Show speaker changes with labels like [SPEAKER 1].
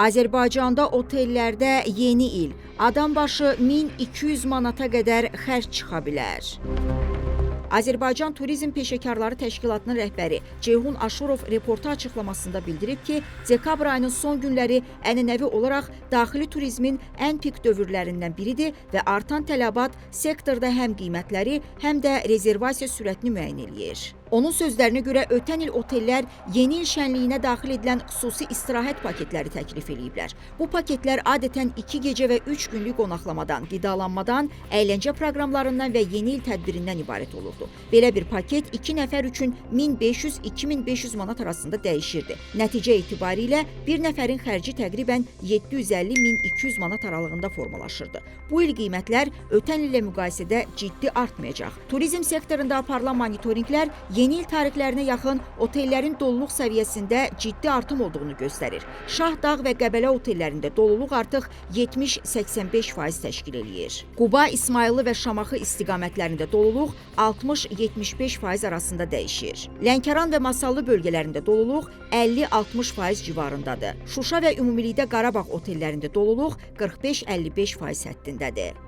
[SPEAKER 1] Azərbaycanda otellərdə yeni il adam başı 1200 manata qədər xərc çıxa bilər. Azərbaycan Turizm Peşəkarları Təşkilatının rəhbəri Ceyhun Aşurov reporta açıqlamasında bildirib ki, dekabr ayının son günləri ənənəvi olaraq daxili turizmin ən pik dövrlərindən biridir və artan tələbat sektorda həm qiymətləri, həm də rezervasiya sürətini müəyyən eləyir. Onun sözlərinə görə ötən il otellər yeni il şənliyinə daxil edilən xüsusi istirahət paketləri təklif ediblər. Bu paketlər adətən 2 gecə və 3 günlük qonaqlamadan, qidalanmadan, əyləncə proqramlarından və yeni il tədbirindən ibarət olurdu. Belə bir paket 2 nəfər üçün 1500-2500 manat arasında dəyişirdi. Nəticə etibarilə bir nəfərin xərci təqribən 750-1200 manat aralığında formalaşırdı. Bu il qiymətlər ötən illə müqayisədə ciddi artmayacaq. Turizm sektorunda aparılan monitorinqlər yeni il tarixlərinə yaxın otellərin doluluq səviyyəsində ciddi artım olduğunu göstərir. Şahdağ və Qəbələ otellərində doluluq artıq 70-85% təşkil eləyir. Quba, İsmayıllı və Şamaxı istiqamətlərində doluluq 60-75% arasında dəyişir. Lənkəran və Masallı bölgələrində doluluq 50-60% civarındadır. Şuşa və ümumilikdə Qarabağ otellərində doluluq 45-55% həddindədir.